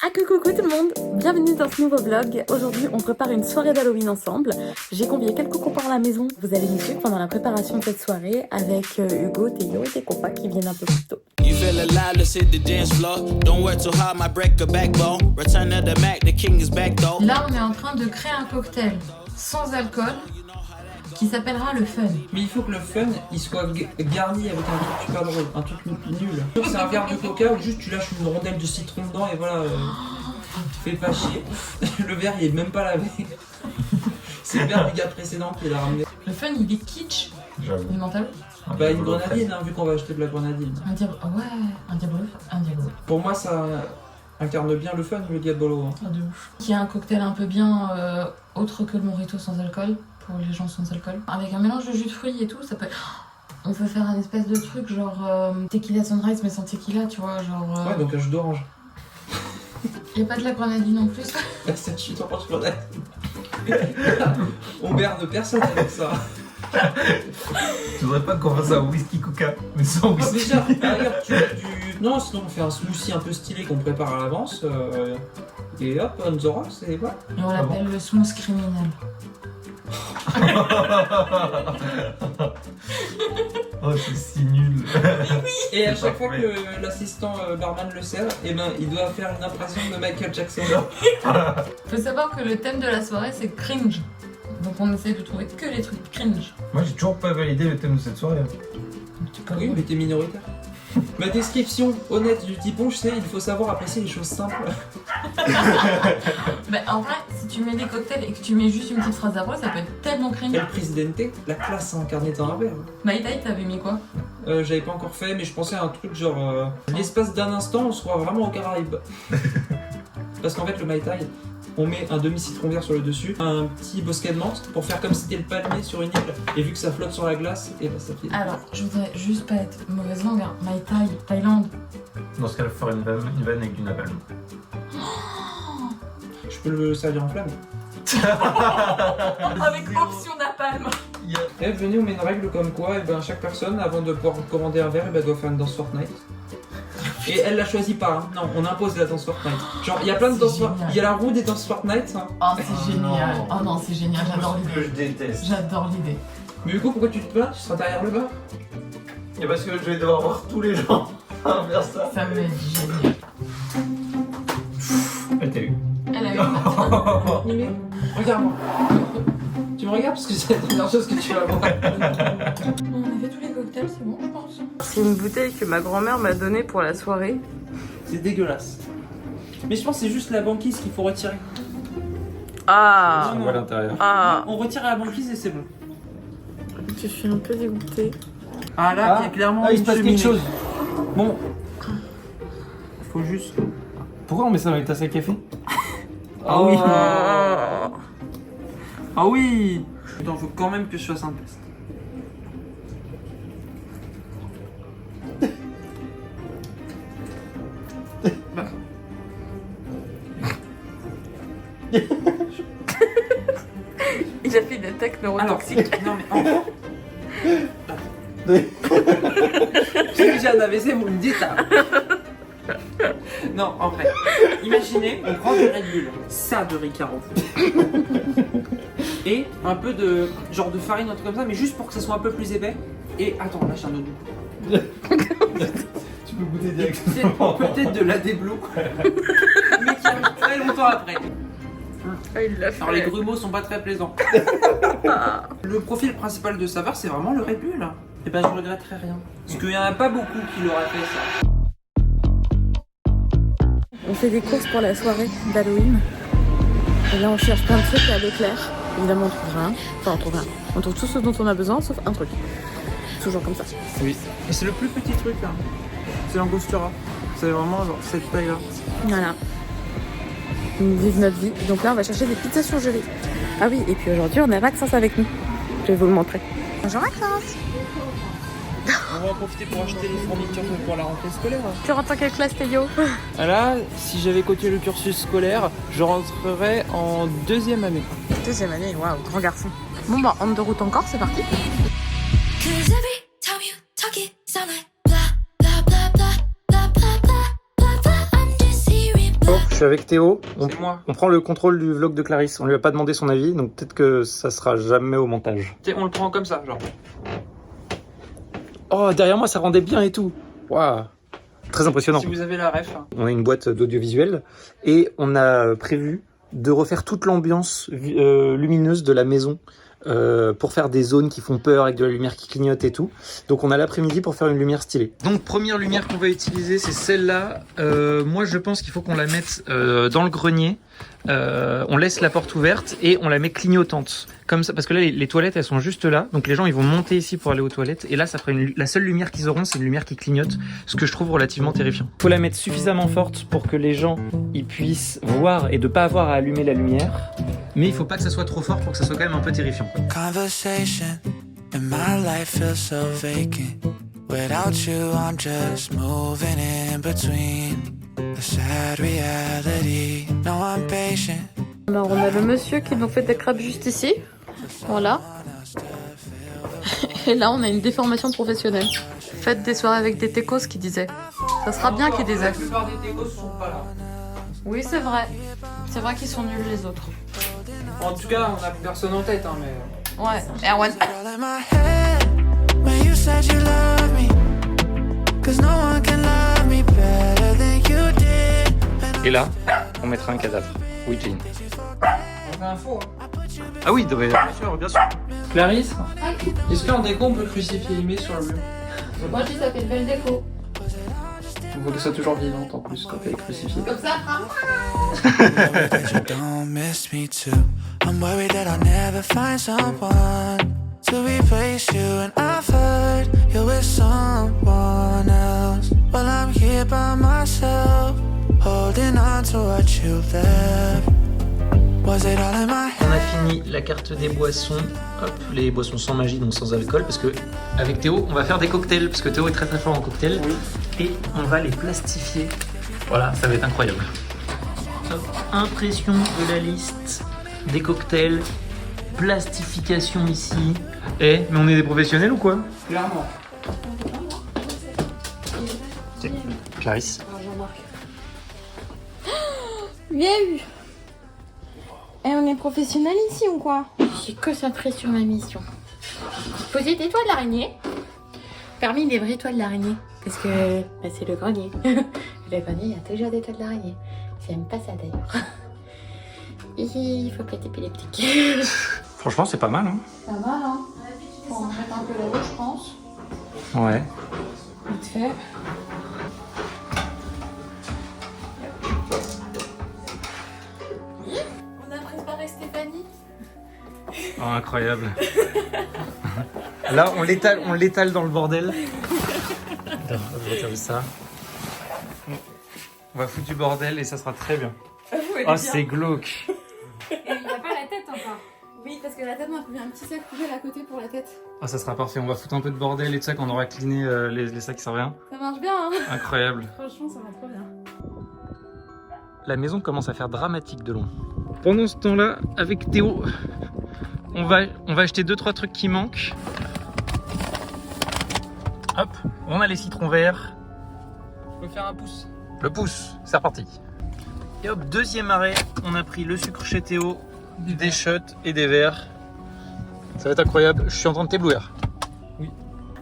Ah coucou tout le monde, bienvenue dans ce nouveau vlog. Aujourd'hui on prépare une soirée d'Halloween ensemble. J'ai convié quelques copains à la maison. Vous allez me suivre pendant la préparation de cette soirée avec Hugo, Théo et tes copains qui viennent un peu plus tôt. Là on est en train de créer un cocktail sans alcool qui s'appellera le fun. Mais il faut que le fun il soit garni avec un truc super drôle, un truc nul. C'est un verre de coca où juste tu lâches une rondelle de citron dedans et voilà, tu fais pas chier. Le verre il est même pas lavé. C'est le verre du gars précédent qui l'a ramené. Le fun il est kitsch, J'avoue. du mental. Bah une grenadine hein, vu qu'on va acheter de la grenadine. Un diabolo, ouais, un diabolo. Pour moi ça incarne bien le fun le diabolo. Hein. Ah, de ouf. Qui a un cocktail un peu bien autre que le mojito sans alcool, pour les gens sans alcool. Avec un mélange de jus de fruits et tout, ça peut... On peut faire un espèce de truc genre tequila sunrise mais sans tequila, tu vois, genre... Ouais donc un jus d'orange. Y'a pas de la grenadine non plus. C'est un chute en grenadine. On berne personne avec ça. Tu voudrais pas qu'on fasse un whisky coca, mais sans Ah, whisky. déjà, regarde, non, sinon on fait un smoothie un peu stylé qu'on prépare à l'avance. Et hop, on the rocks, et voilà. Et on l'appelle le smooth criminel. Oh, c'est si nul. Et à chaque fois que l'assistant barman le sert, eh ben, il doit faire une impression de Michael Jackson. Faut savoir que le thème de la soirée c'est cringe. Donc on essaie de trouver que les trucs cringe. Moi, j'ai toujours pas validé le thème de cette soirée. Oui, mais t'es minoritaire. Ma description honnête du typon, je sais, il faut savoir apprécier les choses simples. Mais en vrai, si tu mets des cocktails et que tu mets juste une petite phrase après, ça peut être tellement cringe. El Presidente, la classe incarnée dans un verre. Mai Tai, t'avais mis quoi? J'avais pas encore fait, mais je pensais à un truc genre l'espace d'un instant, on se croit vraiment aux Caraïbes. Parce qu'en fait, le Mai Tai, on met un demi-citron vert sur le dessus, un petit bosquet de menthe pour faire comme si c'était le palmier sur une île. Et vu que ça flotte sur la glace, et bah ça fait. Alors, je voudrais juste pas être mauvaise langue, hein. Mai Tai, Thaïlande. Dans ce cas, il faut faire une vanne avec du napalm. Je peux le servir en flamme. Avec option napalm. Et venez, on met une règle comme quoi, et ben, chaque personne, avant de pouvoir commander un verre, et ben, doit faire une danse Fortnite. Et elle la choisit pas, hein. Non, on impose la danse Fortnite. Genre, il y a plein de danses Fortnite. Il y a la roue des danses Fortnite. Hein. Oh, c'est génial. Oh non, c'est génial, j'adore Que l'idée. je déteste. J'adore l'idée. Mais du coup, pourquoi tu te bats? Tu seras derrière le bar? Et parce que je vais devoir voir tous les gens à faire ça. Ça va être génial. Elle t'a eu. Elle a eu Mimé, regarde-moi. Tu me regardes parce que c'est la première chose que tu vas voir. On a fait tous les cocktails, c'est bon, je pense. C'est une bouteille que ma grand-mère m'a donnée pour la soirée. C'est dégueulasse. Mais je pense que c'est juste la banquise qu'il faut retirer. Ah, Non, On voit l'intérieur. ah, On retire la banquise et c'est bon. je suis un peu dégoûtée. Ah là, il y a clairement il se passe quelque chose. Bon. Faut juste... Pourquoi on met ça dans les tasses à café? Ah oui. Oh. Ah oui. Attends, faut quand même que je fasse un test. Bah. Il a fait une attaque Alors, neurotoxique. non mais... J'ai déjà un AVC, vous me dites ça. Non, en vrai. Imaginez, on prend du Red Bull, ça de Ricaro. Et un peu de genre de farine, un truc comme ça, mais juste pour que ça soit un peu plus épais. Et attends, lâche un autre goût. Tu peux goûter Et directement. peut-être de la déblou. Mais qui arrive très longtemps après. Ah, il l'a fait. Alors les grumeaux sont pas très plaisants. Le profil principal de saveur, c'est vraiment le Red Bull. Et ben je regretterais rien. Parce qu'il y en a pas beaucoup qui l'auraient fait ça. On fait des courses pour la soirée d'Halloween. Et là, on cherche plein de trucs à Leclerc. Évidemment, on trouve rien. Enfin, on trouve rien. On trouve tout ce dont on a besoin, sauf un truc. Toujours comme ça. Oui. Et c'est le plus petit truc là. C'est l'angostura. C'est vraiment genre cette taille là. Voilà. On vive notre vie. Donc là, on va chercher des pizzas surgelées. Ah oui, et puis aujourd'hui, on a Maxence avec nous. Je vais vous le montrer. Bonjour Maxence. On va en profiter pour acheter les fournitures pour la rentrée scolaire. Tu rentres en quelle classe, Théo? Là, si j'avais continué le cursus scolaire, je rentrerais en deuxième année. Deuxième année, waouh, grand garçon. Bon bah, on de route encore, c'est parti. suis avec Théo. C'est moi. On prend le contrôle du vlog de Clarisse. On lui a pas demandé son avis, donc peut-être que ça sera jamais au montage. On le prend comme ça, genre. Oh, derrière moi, ça rendait bien et tout. Waouh. Très impressionnant. Si vous avez la ref. On a une boîte d'audiovisuel et on a prévu de refaire toute l'ambiance lumineuse de la maison pour faire des zones qui font peur avec de la lumière qui clignote et tout. Donc on a l'après-midi pour faire une lumière stylée. Donc première lumière qu'on va utiliser, c'est celle-là. Moi je pense qu'il faut qu'on la mette dans le grenier. On laisse la porte ouverte et on la met clignotante. Comme ça, parce que là les toilettes elles sont juste là. Donc les gens ils vont monter ici pour aller aux toilettes. Et là ça fera la seule lumière qu'ils auront, c'est une lumière qui clignote. Ce que je trouve relativement terrifiant. Il faut la mettre suffisamment forte pour que les gens ils puissent voir et de pas avoir à allumer la lumière. Mais il faut pas que ça soit trop fort pour que ça soit quand même un peu terrifiant. Conversation and my life feels so vacant. Without you, I'm just moving in between the sad reality. No, I'm patient. Alors on a le monsieur qui nous fait des crêpes juste ici. Voilà. Et là on a une déformation professionnelle. Faites des soirées avec des techos qui disait. Ça sera bien qu'il disait. La plupart des techos sont pas là. Oui c'est vrai. C'est vrai qu'ils sont nuls les autres. En tout cas, on a personne en tête, hein, mais. Ouais, Erwan. All in my head when you said you love me. 'Cause no one can love me better than you did. Et là, on mettra un cadavre. Oui, Jane. On fait un faux. Hein. Ah oui, bien sûr, bien sûr. Clarisse, est-ce qu'en déco on peut crucifier Aimé sur le mur? Moi je dis ça fait une belle déco. Il faut que ça soit toujours vivante en plus quand elle est crucifiée. Comme ça, That you don't miss me too. I'm worried that I'll never find someone to replace you. And I've heard you're with someone else. Well, I'm here by myself, holding on to what you left. Was it all in my head? On a fini la carte des boissons. Hop, les boissons sans magie, donc sans alcool, parce que avec Théo, on va faire des cocktails, parce que Théo est très très fort en cocktail. Oui. Et on va les plastifier. Voilà, ça va être incroyable. Hop, impression de la liste des cocktails, plastification ici. Eh, mais on est des professionnels ou quoi? Clairement. Tiens, Clarisse. Bien eu. Et on est professionnel ici ou quoi? J'ai concentré sur ma mission. Poser des toiles d'araignée. Parmi les vraies toiles d'araignée. Parce que bah, c'est le grenier. Le grenier, il y a toujours des toiles d'araignée. J'aime pas ça d'ailleurs. Il faut pas être épileptique. Franchement, c'est pas mal, hein? Ça va, hein? Faut en mettre un peu là-haut, je pense. Ouais. Vite fait. On a préparé Stéphanie. Oh, incroyable. Là, on l'étale dans le bordel. Attends, je retire ça. On va foutre du bordel et ça sera très bien. Oh, c'est glauque. Et il n'a pas la tête encore. Oui, parce que la tête, on a pris un petit sac poubelle à côté pour la tête. Oh, ça sera parfait. On va foutre un peu de bordel et tout ça quand on aura cliné les sacs qui servent à rien. Ça marche bien, hein? Incroyable. Franchement, ça va trop bien. La maison commence à faire dramatique de long. Pendant ce temps-là, avec Théo, on va acheter 2-3 trucs qui manquent. Hop, on a les citrons verts. Je peux faire un pouce. Le pouce, c'est reparti. Et hop, deuxième arrêt, on a pris le sucre chez Théo, des shots et des verres. Ça va être incroyable, je suis en train de t'éblouir.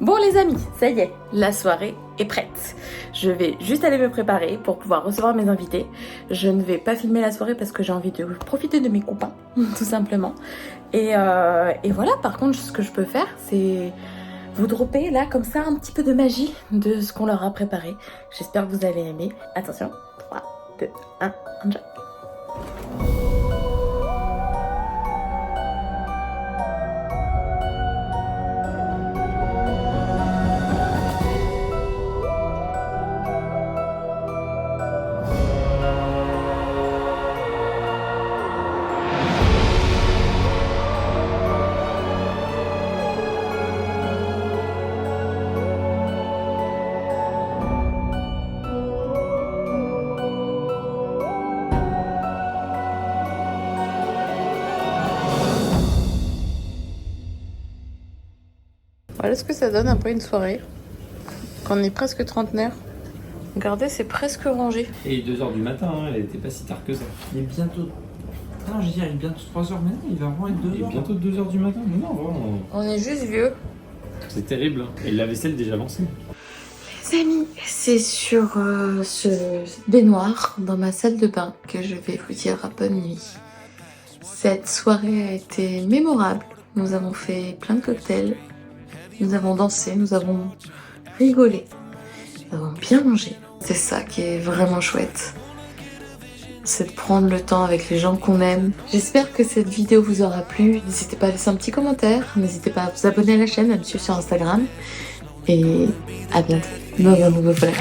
Bon les amis, ça y est, la soirée est prête. Je vais juste aller me préparer pour pouvoir recevoir mes invités. Je ne vais pas filmer la soirée parce que j'ai envie de profiter de mes copains, tout simplement. Et voilà, par contre, ce que je peux faire, c'est vous dropper là, comme ça, un petit peu de magie de ce qu'on leur a préparé. J'espère que vous allez aimer. Attention, 3, 2, 1, enjoy. Voilà ce que ça donne un peu une soirée. Quand on est presque trentenaire, Regardez, c'est presque rangé. Et 2h du matin, hein, elle était pas si tard que ça. Il est bientôt. Ah non, j'ai dit, il est bientôt 3h maintenant, il va vraiment être 2h. Il est bientôt 2h du matin. Mais non, vraiment. On est juste vieux. C'est terrible. Hein. Et la vaisselle déjà lancée. Les amis, c'est sur ce baignoire dans ma salle de bain que je vais vous dire bonne nuit. Cette soirée a été mémorable. Nous avons fait plein de cocktails. Nous avons dansé, nous avons rigolé. Nous avons bien mangé. C'est ça qui est vraiment chouette. C'est de prendre le temps avec les gens qu'on aime. J'espère que cette vidéo vous aura plu. N'hésitez pas à laisser un petit commentaire. N'hésitez pas à vous abonner à la chaîne, à me suivre sur Instagram. Et à bientôt dans un nouveau vlog.